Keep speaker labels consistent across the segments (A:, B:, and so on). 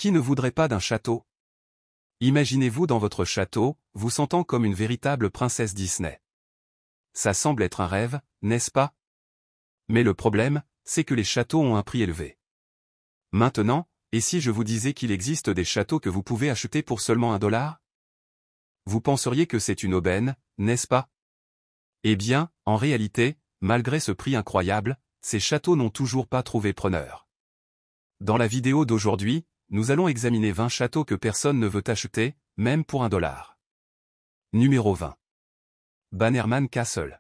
A: Qui ne voudrait pas d'un château? Imaginez-vous dans votre château, vous sentant comme une véritable princesse Disney. Ça semble être un rêve, n'est-ce pas? Mais le problème, c'est que les châteaux ont un prix élevé. Maintenant, et si je vous disais qu'il existe des châteaux que vous pouvez acheter pour seulement $1? Vous penseriez que c'est une aubaine, n'est-ce pas? Eh bien, en réalité, malgré ce prix incroyable, ces châteaux n'ont toujours pas trouvé preneur. Dans la vidéo d'aujourd'hui, nous allons examiner 20 châteaux que personne ne veut acheter, même pour $1. Numéro 20. Bannerman Castle.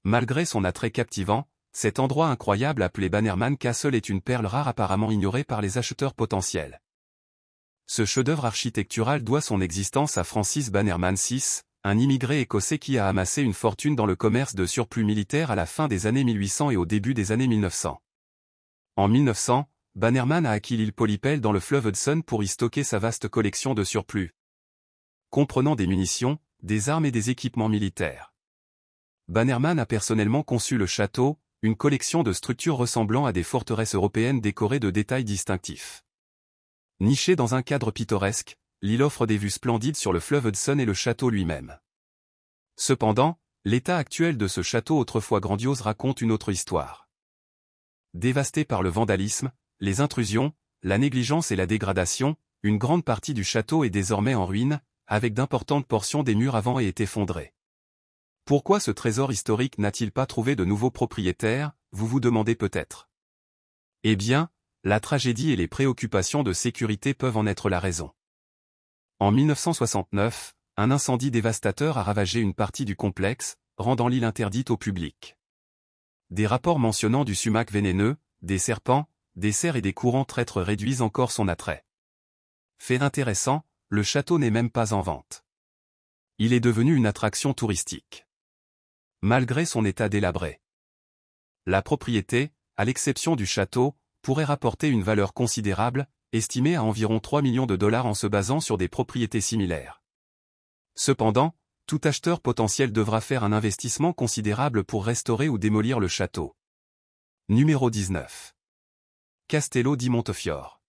A: Malgré son attrait captivant, cet endroit incroyable appelé Bannerman Castle est une perle rare apparemment ignorée par les acheteurs potentiels. Ce chef-d'œuvre architectural doit son existence à Francis Bannerman VI, un immigré écossais qui a amassé une fortune dans le commerce de surplus militaires à la fin des années 1800 et au début des années 1900. En 1900, Bannerman a acquis l'île Polypelle dans le fleuve Hudson pour y stocker sa vaste collection de surplus, comprenant des munitions, des armes et des équipements militaires. Bannerman a personnellement conçu le château, une collection de structures ressemblant à des forteresses européennes décorées de détails distinctifs. Niché dans un cadre pittoresque, l'île offre des vues splendides sur le fleuve Hudson et le château lui-même. Cependant, l'état actuel de ce château autrefois grandiose raconte une autre histoire. Dévasté par le vandalisme, les intrusions, la négligence et la dégradation, une grande partie du château est désormais en ruine, avec d'importantes portions des murs avant et est effondrée. Pourquoi ce trésor historique n'a-t-il pas trouvé de nouveaux propriétaires, vous vous demandez peut-être. Eh bien, la tragédie et les préoccupations de sécurité peuvent en être la raison. En 1969, un incendie dévastateur a ravagé une partie du complexe, rendant l'île interdite au public. Des rapports mentionnant du sumac vénéneux, des serpents, des cerfs et des courants traîtres réduisent encore son attrait. Fait intéressant, le château n'est même pas en vente. Il est devenu une attraction touristique. Malgré son état délabré. La propriété, à l'exception du château, pourrait rapporter une valeur considérable, estimée à environ $3 millions en se basant sur des propriétés similaires. Cependant, tout acheteur potentiel devra faire un investissement considérable pour restaurer ou démolir le château. Numéro 19. Castello di Montefiore.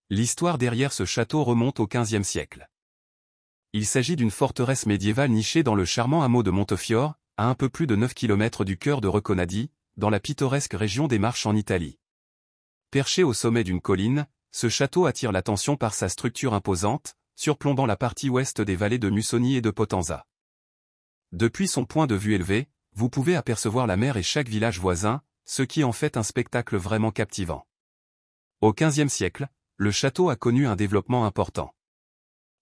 A: L'histoire derrière ce château remonte au XVe siècle. Il s'agit d'une forteresse médiévale nichée dans le charmant hameau de Montefiore, à un peu plus de 9 km du cœur de Reconadi, dans la pittoresque région des Marches en Italie. Perché au sommet d'une colline, ce château attire l'attention par sa structure imposante, surplombant la partie ouest des vallées de Mussoni et de Potenza. Depuis son point de vue élevé, vous pouvez apercevoir la mer et chaque village voisin, ce qui en fait un spectacle vraiment captivant. Au XVe siècle, le château a connu un développement important.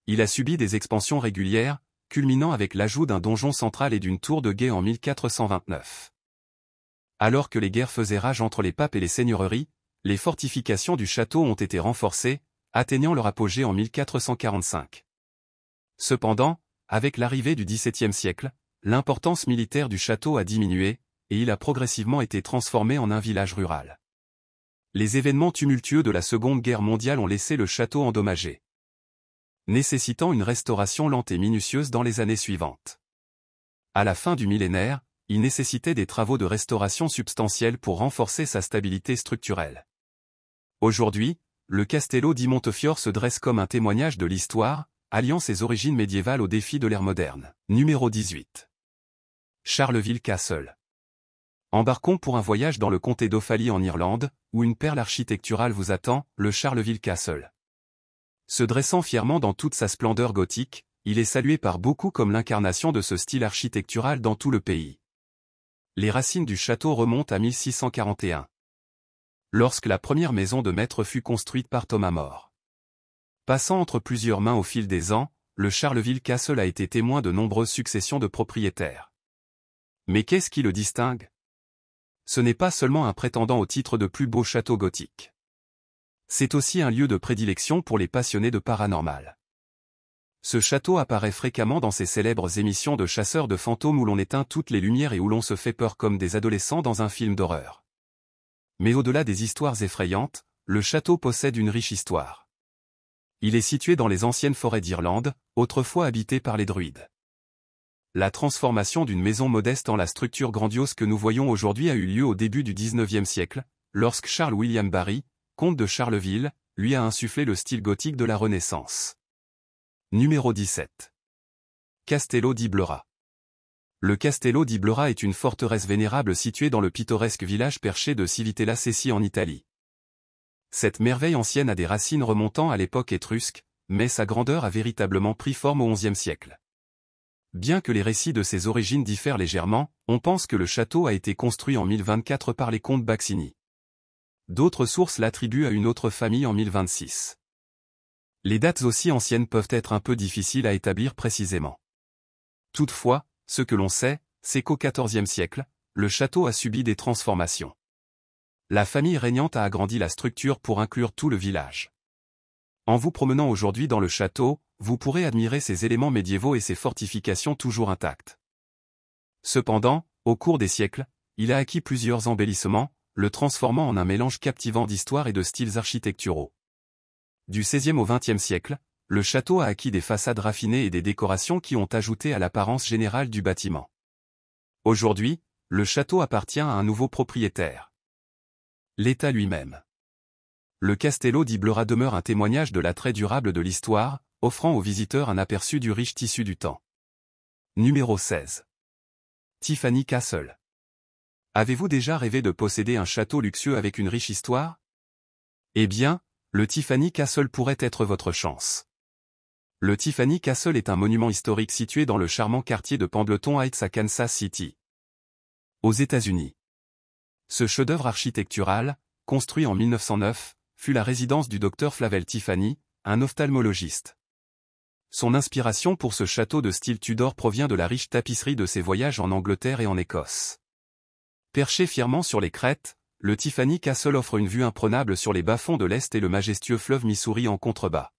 A: Il a subi des expansions régulières, culminant avec l'ajout d'un donjon central et d'une tour de guet en 1429. Alors que les guerres faisaient rage entre les papes et les seigneuries, les fortifications du château ont été renforcées, atteignant leur apogée en 1445. Cependant, avec l'arrivée du XVIIe siècle, l'importance militaire du château a diminué, et il a progressivement été transformé en un village rural. Les événements tumultueux de la Seconde Guerre mondiale ont laissé le château endommagé, nécessitant une restauration lente et minutieuse dans les années suivantes. À la fin du millénaire, il nécessitait des travaux de restauration substantiels pour renforcer sa stabilité structurelle. Aujourd'hui, le Castello di Montefiore se dresse comme un témoignage de l'histoire, alliant ses origines médiévales aux défis de l'ère moderne. Numéro 18. Charleville Castle. Embarquons pour un voyage dans le comté d'Offaly en Irlande, où une perle architecturale vous attend, le Charleville Castle. Se dressant fièrement dans toute sa splendeur gothique, il est salué par beaucoup comme l'incarnation de ce style architectural dans tout le pays. Les racines du château remontent à 1641. Lorsque la première maison de maître fut construite par Thomas More. Passant entre plusieurs mains au fil des ans, le Charleville Castle a été témoin de nombreuses successions de propriétaires. Mais qu'est-ce qui le distingue? Ce n'est pas seulement un prétendant au titre de plus beau château gothique. C'est aussi un lieu de prédilection pour les passionnés de paranormal. Ce château apparaît fréquemment dans ces célèbres émissions de chasseurs de fantômes où l'on éteint toutes les lumières et où l'on se fait peur comme des adolescents dans un film d'horreur. Mais au-delà des histoires effrayantes, le château possède une riche histoire. Il est situé dans les anciennes forêts d'Irlande, autrefois habitées par les druides. La transformation d'une maison modeste en la structure grandiose que nous voyons aujourd'hui a eu lieu au début du XIXe siècle, lorsque Charles William Barry, comte de Charleville, lui a insufflé le style gothique de la Renaissance. Numéro 17. Castello di Blora. Le Castello di Blora est une forteresse vénérable située dans le pittoresque village perché de Civitella Sessi en Italie. Cette merveille ancienne a des racines remontant à l'époque étrusque, mais sa grandeur a véritablement pris forme au XIe siècle. Bien que les récits de ses origines diffèrent légèrement, on pense que le château a été construit en 1024 par les comtes Baxini. D'autres sources l'attribuent à une autre famille en 1026. Les dates aussi anciennes peuvent être un peu difficiles à établir précisément. Toutefois, ce que l'on sait, c'est qu'au XIVe siècle, le château a subi des transformations. La famille régnante a agrandi la structure pour inclure tout le village. En vous promenant aujourd'hui dans le château, vous pourrez admirer ses éléments médiévaux et ses fortifications toujours intactes. Cependant, au cours des siècles, il a acquis plusieurs embellissements, le transformant en un mélange captivant d'histoire et de styles architecturaux. Du XVIe au XXe siècle, le château a acquis des façades raffinées et des décorations qui ont ajouté à l'apparence générale du bâtiment. Aujourd'hui, le château appartient à un nouveau propriétaire. L'État lui-même. Le Castello di Blora demeure un témoignage de l'attrait durable de l'histoire, offrant aux visiteurs un aperçu du riche tissu du temps. Numéro 16. Tiffany Castle. Avez-vous déjà rêvé de posséder un château luxueux avec une riche histoire? Eh bien, le Tiffany Castle pourrait être votre chance. Le Tiffany Castle est un monument historique situé dans le charmant quartier de Pendleton Heights à Kansas City, aux États-Unis. Ce chef-d'œuvre architectural, construit en 1909, fut la résidence du docteur Flavel Tiffany, un ophtalmologiste. Son inspiration pour ce château de style Tudor provient de la riche tapisserie de ses voyages en Angleterre et en Écosse. Perché fièrement sur les crêtes, le Tiffany Castle offre une vue imprenable sur les bas-fonds de l'Est et le majestueux fleuve Missouri en contrebas.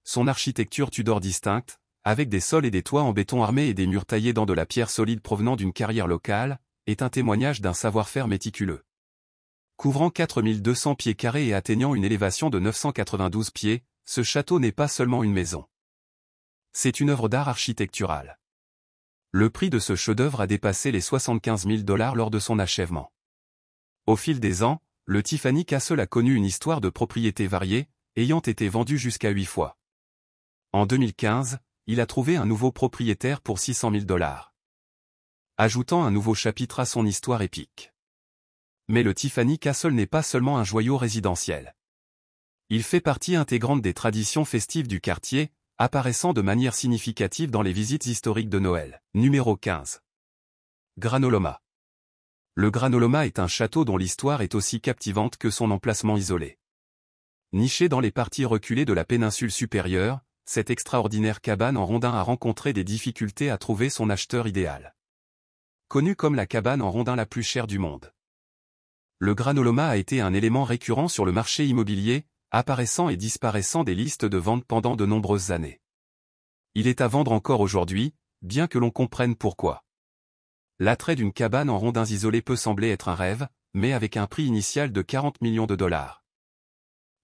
A: Son architecture Tudor distincte, avec des sols et des toits en béton armé et des murs taillés dans de la pierre solide provenant d'une carrière locale, est un témoignage d'un savoir-faire méticuleux. Couvrant 4200 pieds carrés et atteignant une élévation de 992 pieds, ce château n'est pas seulement une maison. C'est une œuvre d'art architecturale. Le prix de ce chef-d'œuvre a dépassé les $75 000 lors de son achèvement. Au fil des ans, le Tiffany Castle a connu une histoire de propriété variée, ayant été vendu jusqu'à 8 fois. En 2015, il a trouvé un nouveau propriétaire pour $600 000. Ajoutant un nouveau chapitre à son histoire épique. Mais le Tiffany Castle n'est pas seulement un joyau résidentiel. Il fait partie intégrante des traditions festives du quartier, apparaissant de manière significative dans les visites historiques de Noël. Numéro 15. Granoloma. Le Granoloma est un château dont l'histoire est aussi captivante que son emplacement isolé. Niché dans les parties reculées de la péninsule supérieure, cette extraordinaire cabane en rondin a rencontré des difficultés à trouver son acheteur idéal. Connue comme la cabane en rondin la plus chère du monde. Le Granoloma a été un élément récurrent sur le marché immobilier, apparaissant et disparaissant des listes de vente pendant de nombreuses années. Il est à vendre encore aujourd'hui, bien que l'on comprenne pourquoi. L'attrait d'une cabane en rondins isolés peut sembler être un rêve, mais avec un prix initial de $40 millions.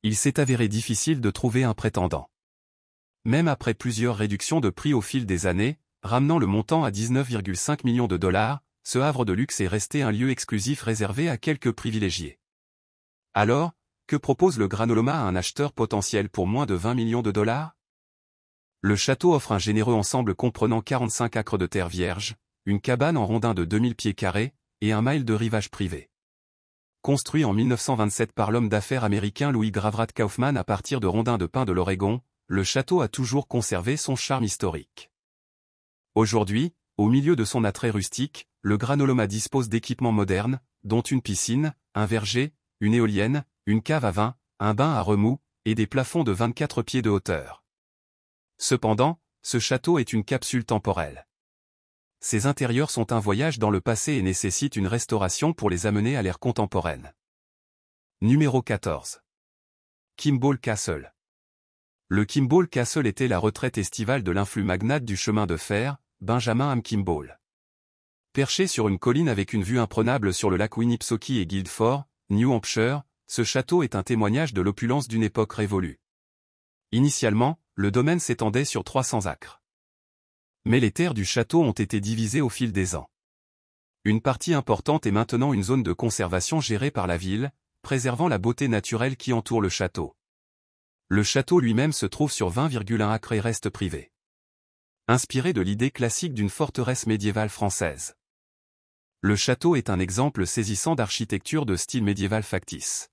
A: Il s'est avéré difficile de trouver un prétendant. Même après plusieurs réductions de prix au fil des années, ramenant le montant à $19,5 millions, ce havre de luxe est resté un lieu exclusif réservé à quelques privilégiés. Alors, que propose le Granoloma à un acheteur potentiel pour moins de $20 millions? Le château offre un généreux ensemble comprenant 45 acres de terre vierge, une cabane en rondin de 2000 pieds carrés, et un mile de rivage privé. Construit en 1927 par l'homme d'affaires américain Louis Gravrat Kaufman à partir de rondins de pin de l'Oregon, le château a toujours conservé son charme historique. Aujourd'hui, au milieu de son attrait rustique, le Granoloma dispose d'équipements modernes, dont une piscine, un verger, une éolienne, une cave à vin, un bain à remous, et des plafonds de 24 pieds de hauteur. Cependant, ce château est une capsule temporelle. Ses intérieurs sont un voyage dans le passé et nécessitent une restauration pour les amener à l'ère contemporaine. Numéro 14. Kimball Castle. Le Kimball Castle était la retraite estivale de l'influx magnate du chemin de fer, Benjamin Ham Kimball. Perché sur une colline avec une vue imprenable sur le lac Winnipesaukee et Guildford, New Hampshire, ce château est un témoignage de l'opulence d'une époque révolue. Initialement, le domaine s'étendait sur 300 acres. Mais les terres du château ont été divisées au fil des ans. Une partie importante est maintenant une zone de conservation gérée par la ville, préservant la beauté naturelle qui entoure le château. Le château lui-même se trouve sur 20,1 acres et reste privé. Inspiré de l'idée classique d'une forteresse médiévale française. Le château est un exemple saisissant d'architecture de style médiéval factice.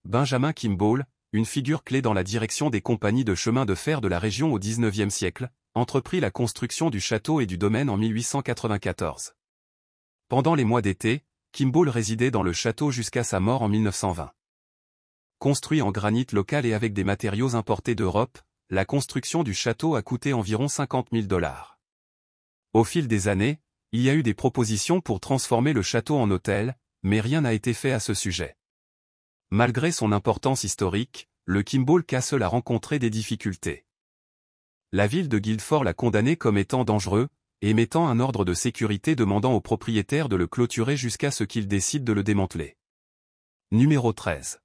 A: Benjamin Kimball, une figure clé dans la direction des compagnies de chemin de fer de la région au XIXe siècle, entreprit la construction du château et du domaine en 1894. Pendant les mois d'été, Kimball résidait dans le château jusqu'à sa mort en 1920. Construit en granit local et avec des matériaux importés d'Europe, la construction du château a coûté environ $50 000. Au fil des années, il y a eu des propositions pour transformer le château en hôtel, mais rien n'a été fait à ce sujet. Malgré son importance historique, le Kimball Castle a rencontré des difficultés. La ville de Guildford l'a condamné comme étant dangereux, émettant un ordre de sécurité demandant aux propriétaires de le clôturer jusqu'à ce qu'ils décident de le démanteler. Numéro 13.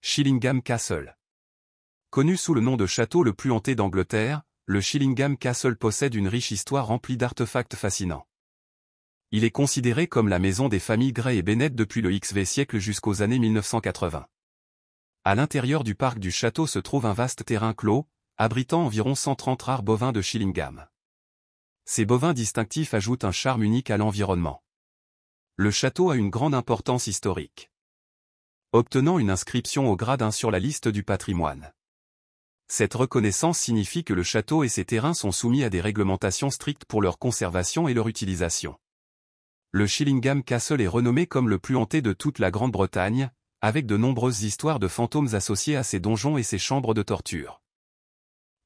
A: Shillingham Castle. Connu sous le nom de château le plus hanté d'Angleterre, le Shillingham Castle possède une riche histoire remplie d'artefacts fascinants. Il est considéré comme la maison des familles Grey et Bennett depuis le XV siècle jusqu'aux années 1980. À l'intérieur du parc du château se trouve un vaste terrain clos, abritant environ 130 rares bovins de Shillingham. Ces bovins distinctifs ajoutent un charme unique à l'environnement. Le château a une grande importance historique, obtenant une inscription au grade 1 sur la liste du patrimoine. Cette reconnaissance signifie que le château et ses terrains sont soumis à des réglementations strictes pour leur conservation et leur utilisation. Le Shillingham Castle est renommé comme le plus hanté de toute la Grande-Bretagne, avec de nombreuses histoires de fantômes associées à ses donjons et ses chambres de torture.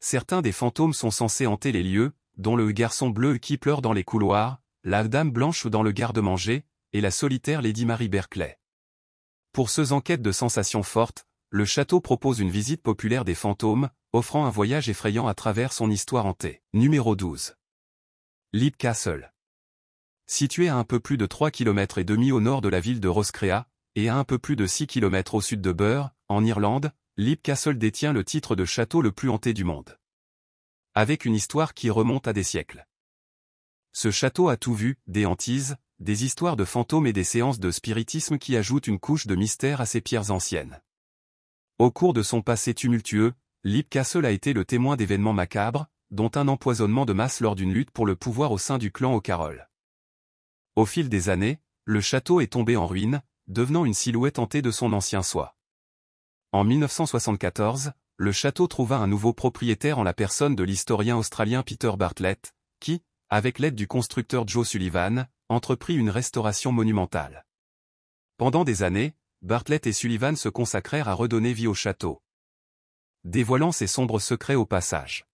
A: Certains des fantômes sont censés hanter les lieux, dont le garçon bleu qui pleure dans les couloirs, la dame blanche dans le garde-manger, et la solitaire Lady Mary Berkeley. Pour ceux en quête de sensations fortes, le château propose une visite populaire des fantômes, offrant un voyage effrayant à travers son histoire hantée. Numéro 12. Leap Castle. Situé à un peu plus de 3,5 km au nord de la ville de Roscrea, et à un peu plus de 6 km au sud de Birr, en Irlande, Leap Castle détient le titre de château le plus hanté du monde. Avec une histoire qui remonte à des siècles. Ce château a tout vu, des hantises, des histoires de fantômes et des séances de spiritisme qui ajoutent une couche de mystère à ces pierres anciennes. Au cours de son passé tumultueux, Leap Castle a été le témoin d'événements macabres, dont un empoisonnement de masse lors d'une lutte pour le pouvoir au sein du clan O'Carroll. Au fil des années, le château est tombé en ruine, devenant une silhouette hantée de son ancien soi. En 1974, le château trouva un nouveau propriétaire en la personne de l'historien australien Peter Bartlett, qui, avec l'aide du constructeur Joe Sullivan, entreprit une restauration monumentale. Pendant des années, Bartlett et Sullivan se consacrèrent à redonner vie au château, dévoilant ses sombres secrets au passage.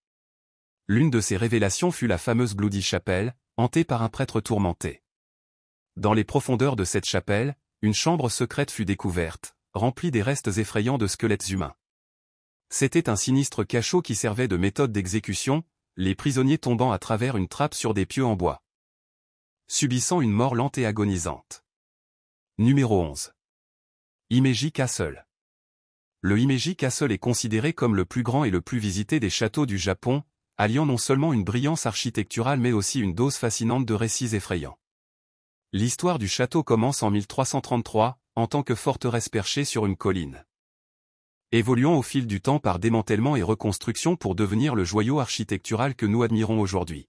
A: L'une de ces révélations fut la fameuse Bloody Chapel, hantée par un prêtre tourmenté. Dans les profondeurs de cette chapelle, une chambre secrète fut découverte, remplie des restes effrayants de squelettes humains. C'était un sinistre cachot qui servait de méthode d'exécution, les prisonniers tombant à travers une trappe sur des pieux en bois, subissant une mort lente et agonisante. Numéro 11. Himeji Castle. Le Himeji Castle est considéré comme le plus grand et le plus visité des châteaux du Japon, alliant non seulement une brillance architecturale mais aussi une dose fascinante de récits effrayants. L'histoire du château commence en 1333, en tant que forteresse perchée sur une colline, évoluant au fil du temps par démantèlement et reconstruction pour devenir le joyau architectural que nous admirons aujourd'hui.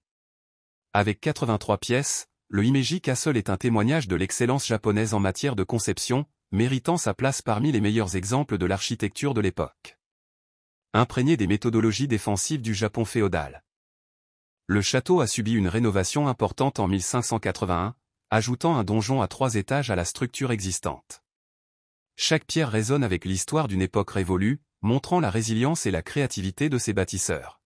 A: Avec 83 pièces, le Himeji Castle est un témoignage de l'excellence japonaise en matière de conception, méritant sa place parmi les meilleurs exemples de l'architecture de l'époque. Imprégné des méthodologies défensives du Japon féodal. Le château a subi une rénovation importante en 1581, ajoutant un donjon à 3 étages à la structure existante. Chaque pierre résonne avec l'histoire d'une époque révolue, montrant la résilience et la créativité de ses bâtisseurs.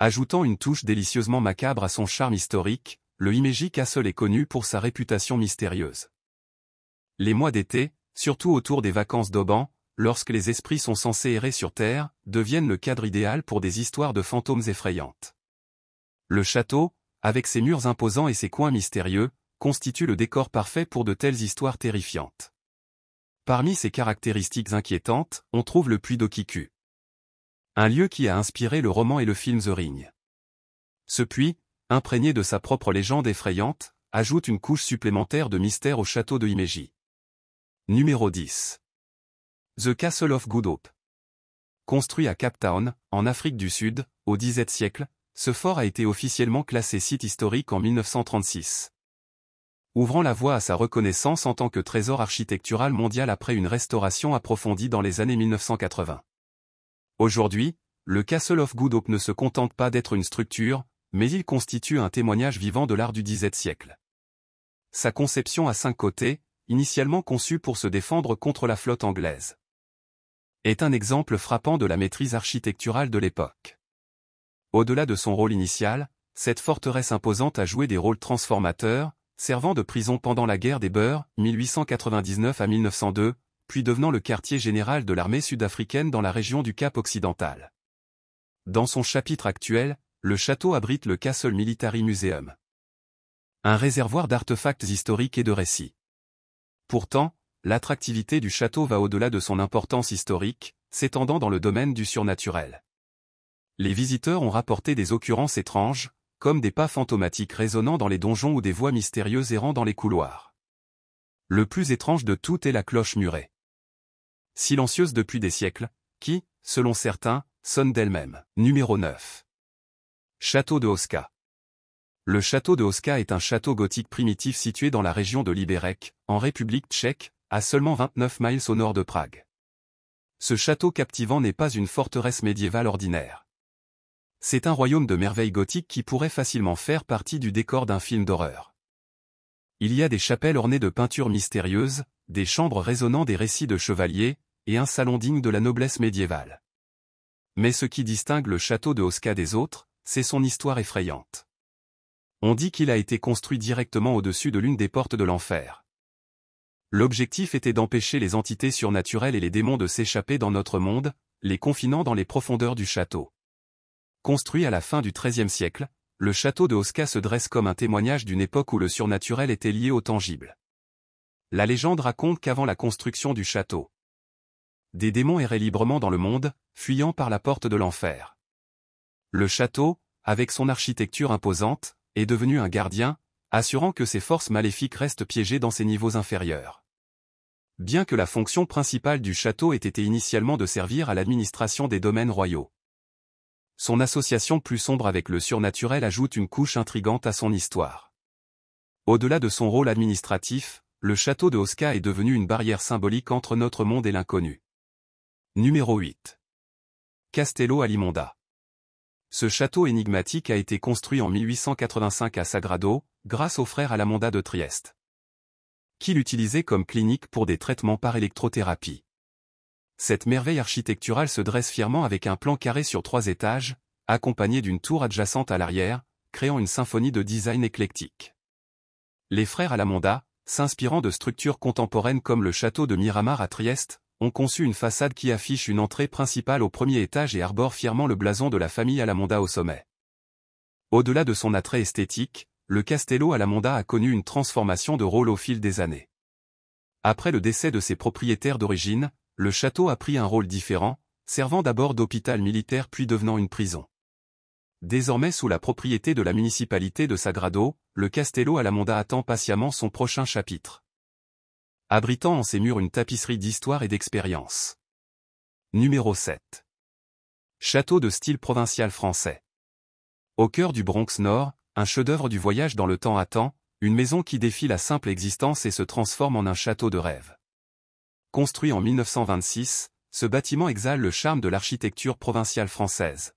A: Ajoutant une touche délicieusement macabre à son charme historique, le Himeji Castle est connu pour sa réputation mystérieuse. Les mois d'été, surtout autour des vacances d'Auban, lorsque les esprits sont censés errer sur Terre, deviennent le cadre idéal pour des histoires de fantômes effrayantes. Le château, avec ses murs imposants et ses coins mystérieux, constitue le décor parfait pour de telles histoires terrifiantes. Parmi ses caractéristiques inquiétantes, on trouve le puits d'Okiku. Un lieu qui a inspiré le roman et le film The Ring. Ce puits, imprégné de sa propre légende effrayante, ajoute une couche supplémentaire de mystère au château de Himeji. Numéro 10. The Castle of Good Hope. Construit à Cape Town, en Afrique du Sud, au XVIIe siècle, ce fort a été officiellement classé site historique en 1936. Ouvrant la voie à sa reconnaissance en tant que trésor architectural mondial après une restauration approfondie dans les années 1980. Aujourd'hui, le Castle of Good Hope ne se contente pas d'être une structure, mais il constitue un témoignage vivant de l'art du XVIIe siècle. Sa conception à 5 côtés, initialement conçue pour se défendre contre la flotte anglaise, est un exemple frappant de la maîtrise architecturale de l'époque. Au-delà de son rôle initial, cette forteresse imposante a joué des rôles transformateurs, servant de prison pendant la guerre des Beurs, 1899 à 1902, puis devenant le quartier général de l'armée sud-africaine dans la région du Cap occidental. Dans son chapitre actuel, le château abrite le Castle Military Museum, un réservoir d'artefacts historiques et de récits. Pourtant, l'attractivité du château va au-delà de son importance historique, s'étendant dans le domaine du surnaturel. Les visiteurs ont rapporté des occurrences étranges, comme des pas fantomatiques résonnant dans les donjons ou des voix mystérieuses errant dans les couloirs. Le plus étrange de tout est la cloche murée, silencieuse depuis des siècles, qui, selon certains, sonne d'elle-même. Numéro 9. Château de Hauska. Le château de Hauska est un château gothique primitif situé dans la région de Liberec, en République tchèque, à seulement 29 miles au nord de Prague. Ce château captivant n'est pas une forteresse médiévale ordinaire. C'est un royaume de merveilles gothiques qui pourrait facilement faire partie du décor d'un film d'horreur. Il y a des chapelles ornées de peintures mystérieuses, des chambres résonnant des récits de chevaliers, et un salon digne de la noblesse médiévale. Mais ce qui distingue le château de Hauska des autres, c'est son histoire effrayante. On dit qu'il a été construit directement au-dessus de l'une des portes de l'enfer. L'objectif était d'empêcher les entités surnaturelles et les démons de s'échapper dans notre monde, les confinant dans les profondeurs du château. Construit à la fin du XIIIe siècle, le château de Hauska se dresse comme un témoignage d'une époque où le surnaturel était lié au tangible. La légende raconte qu'avant la construction du château, des démons erraient librement dans le monde, fuyant par la porte de l'enfer. Le château, avec son architecture imposante, est devenu un gardien, assurant que ces forces maléfiques restent piégées dans ses niveaux inférieurs. Bien que la fonction principale du château ait été initialement de servir à l'administration des domaines royaux, son association plus sombre avec le surnaturel ajoute une couche intrigante à son histoire. Au-delà de son rôle administratif, le château de Hauska est devenu une barrière symbolique entre notre monde et l'inconnu. Numéro 8. Castello Alimonda. Ce château énigmatique a été construit en 1885 à Sagrado, grâce aux frères Alimonda de Trieste, qui l'utilisaient comme clinique pour des traitements par électrothérapie. Cette merveille architecturale se dresse fièrement avec un plan carré sur 3 étages, accompagné d'une tour adjacente à l'arrière, créant une symphonie de design éclectique. Les frères Alimonda, s'inspirant de structures contemporaines comme le château de Miramar à Trieste, ont conçu une façade qui affiche une entrée principale au premier étage et arbore fièrement le blason de la famille Alimonda au sommet. Au-delà de son attrait esthétique, le Castello Alimonda a connu une transformation de rôle au fil des années. Après le décès de ses propriétaires d'origine, le château a pris un rôle différent, servant d'abord d'hôpital militaire puis devenant une prison. Désormais sous la propriété de la municipalité de Sagrado, le Castello Alimonda attend patiemment son prochain chapitre, abritant en ses murs une tapisserie d'histoire et d'expérience. Numéro 7. Château de style provincial français. Au cœur du Bronx Nord, un chef-d'œuvre du voyage dans le temps attend, une maison qui défie la simple existence et se transforme en un château de rêve. Construit en 1926, ce bâtiment exhale le charme de l'architecture provinciale française.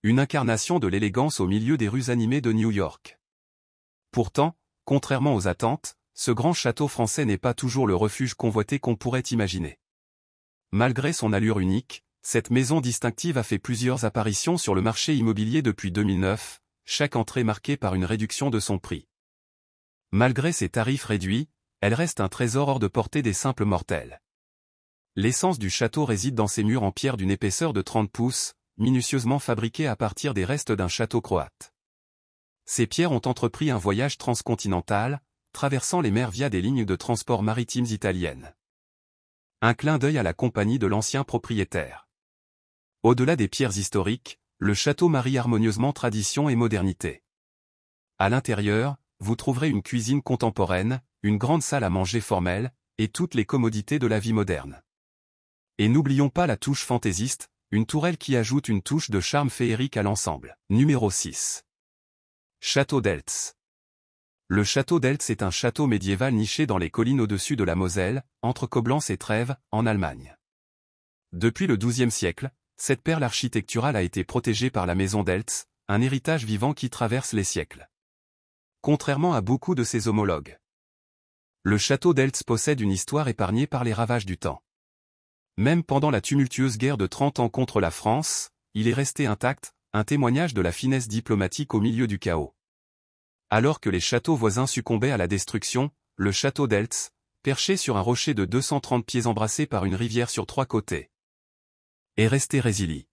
A: Une incarnation de l'élégance au milieu des rues animées de New York. Pourtant, contrairement aux attentes, ce grand château français n'est pas toujours le refuge convoité qu'on pourrait imaginer. Malgré son allure unique, cette maison distinctive a fait plusieurs apparitions sur le marché immobilier depuis 2009, chaque entrée marquée par une réduction de son prix. Malgré ses tarifs réduits, elle reste un trésor hors de portée des simples mortels. L'essence du château réside dans ses murs en pierre d'une épaisseur de 30 pouces, minutieusement fabriqués à partir des restes d'un château croate. Ces pierres ont entrepris un voyage transcontinental, traversant les mers via des lignes de transport maritimes italiennes. Un clin d'œil à la compagnie de l'ancien propriétaire. Au-delà des pierres historiques, le château marie harmonieusement tradition et modernité. À l'intérieur, vous trouverez une cuisine contemporaine, une grande salle à manger formelle, et toutes les commodités de la vie moderne. Et n'oublions pas la touche fantaisiste, une tourelle qui ajoute une touche de charme féerique à l'ensemble. Numéro 6. Château d'Eltz. Le château d'Eltz est un château médiéval niché dans les collines au-dessus de la Moselle, entre Coblence et Trèves, en Allemagne. Depuis le XIIe siècle, cette perle architecturale a été protégée par la maison d'Eltz, un héritage vivant qui traverse les siècles. Contrairement à beaucoup de ses homologues. Le château d'Eltz possède une histoire épargnée par les ravages du temps. Même pendant la tumultueuse guerre de 30 ans contre la France, il est resté intact, un témoignage de la finesse diplomatique au milieu du chaos. Alors que les châteaux voisins succombaient à la destruction, le château d'Eltz, perché sur un rocher de 230 pieds embrassé par une rivière sur 3 côtés, est resté résilient.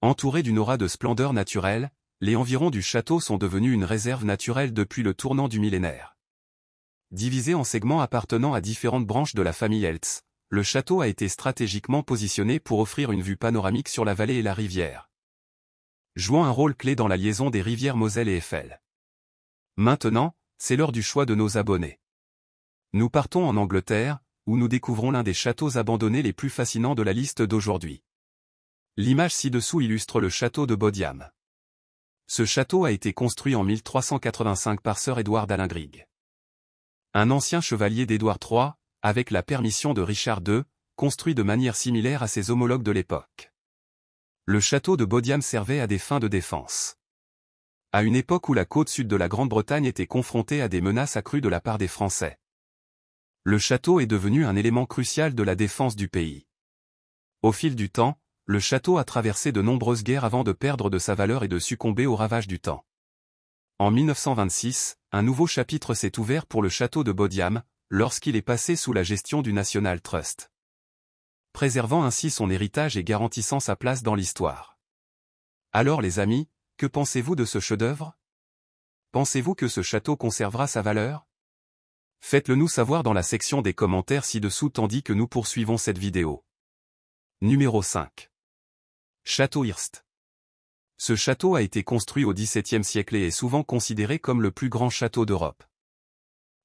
A: Entouré d'une aura de splendeur naturelle, les environs du château sont devenus une réserve naturelle depuis le tournant du millénaire. Divisé en segments appartenant à différentes branches de la famille Eltz, le château a été stratégiquement positionné pour offrir une vue panoramique sur la vallée et la rivière, jouant un rôle clé dans la liaison des rivières Moselle et Eiffel. Maintenant, c'est l'heure du choix de nos abonnés. Nous partons en Angleterre, où nous découvrons l'un des châteaux abandonnés les plus fascinants de la liste d'aujourd'hui. L'image ci-dessous illustre le château de Bodiam. Ce château a été construit en 1385 par Sir Edward Allingrig, un ancien chevalier d'Édouard III, avec la permission de Richard II, construit de manière similaire à ses homologues de l'époque. Le château de Bodiam servait à des fins de défense. À une époque où la côte sud de la Grande-Bretagne était confrontée à des menaces accrues de la part des Français. Le château est devenu un élément crucial de la défense du pays. Au fil du temps, le château a traversé de nombreuses guerres avant de perdre de sa valeur et de succomber aux ravages du temps. En 1926, un nouveau chapitre s'est ouvert pour le château de Bodiam, lorsqu'il est passé sous la gestion du National Trust, préservant ainsi son héritage et garantissant sa place dans l'histoire. Alors les amis, que pensez-vous de ce chef-d'œuvre? Pensez-vous que ce château conservera sa valeur? Faites-le nous savoir dans la section des commentaires ci-dessous tandis que nous poursuivons cette vidéo. Numéro 5. Château Hearst. Ce château a été construit au XVIIe siècle et est souvent considéré comme le plus grand château d'Europe.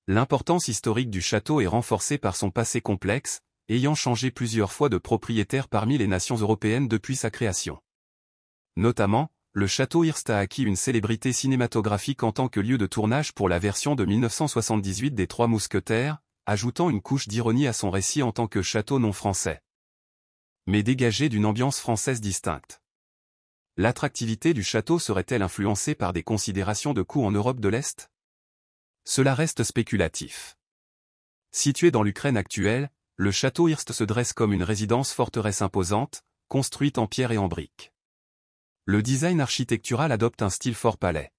A: L'importance historique du château est renforcée par son passé complexe, ayant changé plusieurs fois de propriétaire parmi les nations européennes depuis sa création. Notamment, le château Hearst a acquis une célébrité cinématographique en tant que lieu de tournage pour la version de 1978 des Trois Mousquetaires, ajoutant une couche d'ironie à son récit en tant que château non français, mais dégagé d'une ambiance française distincte. L'attractivité du château serait-elle influencée par des considérations de coût en Europe de l'Est? Cela reste spéculatif. Situé dans l'Ukraine actuelle, le château Hearst se dresse comme une résidence-forteresse imposante, construite en pierre et en briques. Le design architectural adopte un style fort palais.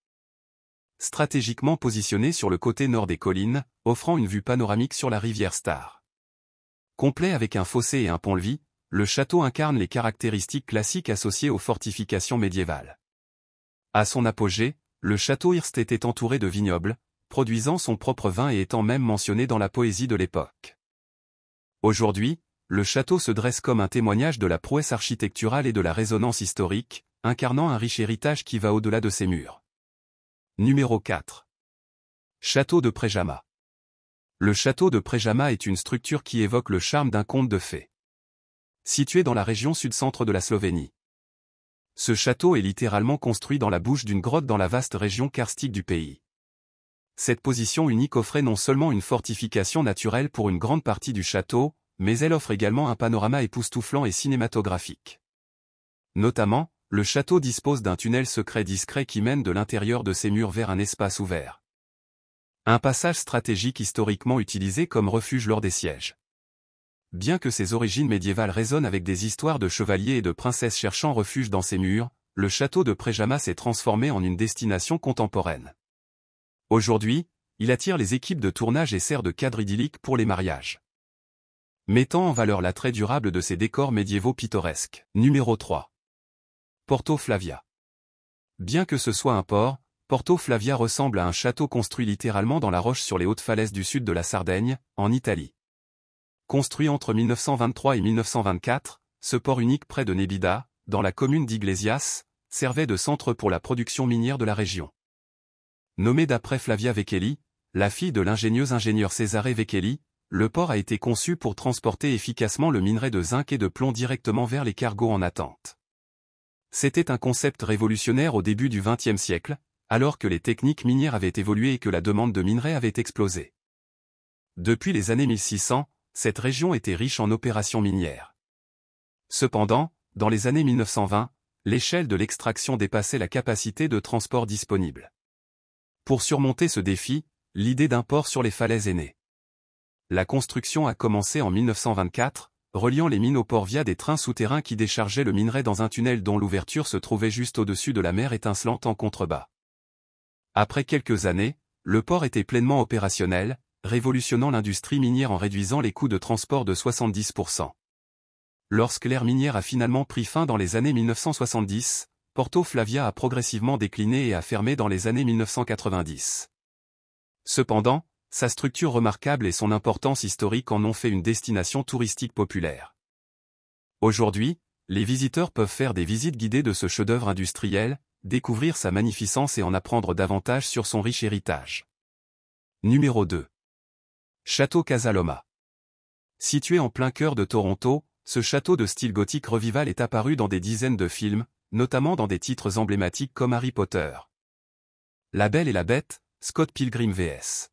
A: Stratégiquement positionné sur le côté nord des collines, offrant une vue panoramique sur la rivière Star. Complet avec un fossé et un pont-levis, le château incarne les caractéristiques classiques associées aux fortifications médiévales. À son apogée, le château Hearst était entouré de vignobles, produisant son propre vin et étant même mentionné dans la poésie de l'époque. Aujourd'hui, le château se dresse comme un témoignage de la prouesse architecturale et de la résonance historique, incarnant un riche héritage qui va au-delà de ses murs. Numéro 4. Château de Préjama. Le château de Préjama est une structure qui évoque le charme d'un conte de fées. Situé dans la région sud-centre de la Slovénie. Ce château est littéralement construit dans la bouche d'une grotte dans la vaste région karstique du pays. Cette position unique offrait non seulement une fortification naturelle pour une grande partie du château, mais elle offre également un panorama époustouflant et cinématographique. Notamment, le château dispose d'un tunnel secret discret qui mène de l'intérieur de ses murs vers un espace ouvert. Un passage stratégique historiquement utilisé comme refuge lors des sièges. Bien que ses origines médiévales résonnent avec des histoires de chevaliers et de princesses cherchant refuge dans ses murs, le château de Préjama s'est transformé en une destination contemporaine. Aujourd'hui, il attire les équipes de tournage et sert de cadre idyllique pour les mariages, mettant en valeur l'attrait durable de ces décors médiévaux pittoresques. Numéro 3. Porto Flavia. Bien que ce soit un port, Porto Flavia ressemble à un château construit littéralement dans la roche sur les hautes falaises du sud de la Sardaigne, en Italie. Construit entre 1923 et 1924, ce port unique près de Nebida, dans la commune d'Iglesias, servait de centre pour la production minière de la région. Nommé d'après Flavia Vechelli, la fille de l'ingénieur Cesare Vechelli, le port a été conçu pour transporter efficacement le minerai de zinc et de plomb directement vers les cargos en attente. C'était un concept révolutionnaire au début du XXe siècle, alors que les techniques minières avaient évolué et que la demande de minerai avait explosé. Depuis les années 1600, cette région était riche en opérations minières. Cependant, dans les années 1920, l'échelle de l'extraction dépassait la capacité de transport disponible. Pour surmonter ce défi, l'idée d'un port sur les falaises est née. La construction a commencé en 1924, reliant les mines au port via des trains souterrains qui déchargeaient le minerai dans un tunnel dont l'ouverture se trouvait juste au-dessus de la mer étincelante en contrebas. Après quelques années, le port était pleinement opérationnel, révolutionnant l'industrie minière en réduisant les coûts de transport de 70%. Lorsque l'ère minière a finalement pris fin dans les années 1970, Porto Flavia a progressivement décliné et a fermé dans les années 1990. Cependant, sa structure remarquable et son importance historique en ont fait une destination touristique populaire. Aujourd'hui, les visiteurs peuvent faire des visites guidées de ce chef-d'œuvre industriel, découvrir sa magnificence et en apprendre davantage sur son riche héritage. Numéro 2. Château Casa Loma. Situé en plein cœur de Toronto, ce château de style gothique revival est apparu dans des dizaines de films, notamment dans des titres emblématiques comme Harry Potter, La Belle et la Bête, Scott Pilgrim vs.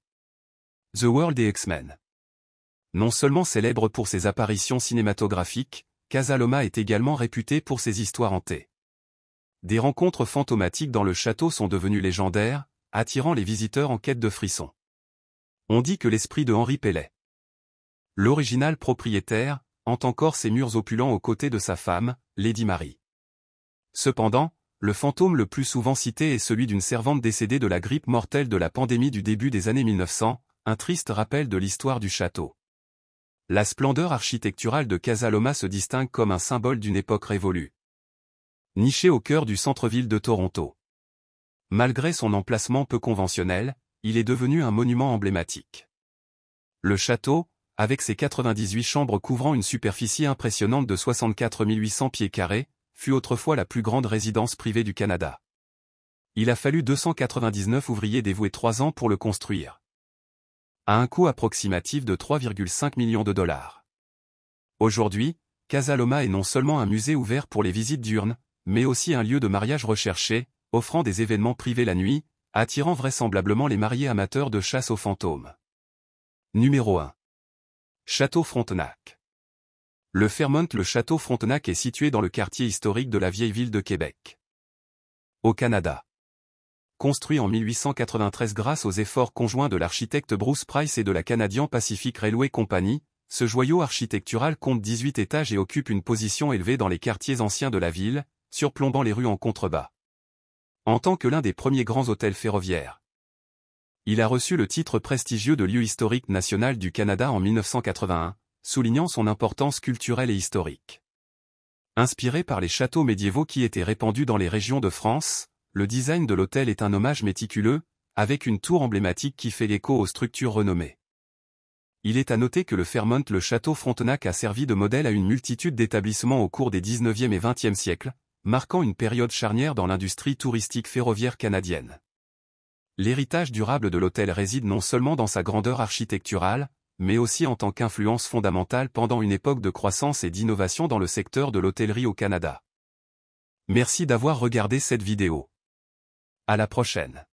A: The World et X-Men. Non seulement célèbre pour ses apparitions cinématographiques, Casa Loma est également réputé pour ses histoires hantées. Des rencontres fantomatiques dans le château sont devenues légendaires, attirant les visiteurs en quête de frissons. On dit que l'esprit de Henri Pellet, l'original propriétaire, hante encore ses murs opulents aux côtés de sa femme, Lady Mary. Cependant, le fantôme le plus souvent cité est celui d'une servante décédée de la grippe mortelle de la pandémie du début des années 1900, un triste rappel de l'histoire du château. La splendeur architecturale de Casa Loma se distingue comme un symbole d'une époque révolue. Niché au cœur du centre-ville de Toronto. Malgré son emplacement peu conventionnel, il est devenu un monument emblématique. Le château, avec ses 98 chambres couvrant une superficie impressionnante de 64 800 pieds carrés, fut autrefois la plus grande résidence privée du Canada. Il a fallu 299 ouvriers dévoués 3 ans pour le construire, à un coût approximatif de 3,5 millions de dollars. Aujourd'hui, Casa Loma est non seulement un musée ouvert pour les visites diurnes, mais aussi un lieu de mariage recherché, offrant des événements privés la nuit, attirant vraisemblablement les mariés amateurs de chasse aux fantômes. Numéro 1. Château Frontenac. Le Château Frontenac est situé dans le quartier historique de la vieille ville de Québec, au Canada. Construit en 1893 grâce aux efforts conjoints de l'architecte Bruce Price et de la Canadian Pacific Railway Company, ce joyau architectural compte 18 étages et occupe une position élevée dans les quartiers anciens de la ville, surplombant les rues en contrebas. En tant que l'un des premiers grands hôtels ferroviaires, il a reçu le titre prestigieux de lieu historique national du Canada en 1981, soulignant son importance culturelle et historique. Inspiré par les châteaux médiévaux qui étaient répandus dans les régions de France, le design de l'hôtel est un hommage méticuleux, avec une tour emblématique qui fait écho aux structures renommées. Il est à noter que le Château Frontenac a servi de modèle à une multitude d'établissements au cours des 19e et 20e siècles, marquant une période charnière dans l'industrie touristique ferroviaire canadienne. L'héritage durable de l'hôtel réside non seulement dans sa grandeur architecturale, mais aussi en tant qu'influence fondamentale pendant une époque de croissance et d'innovation dans le secteur de l'hôtellerie au Canada. Merci d'avoir regardé cette vidéo. À la prochaine.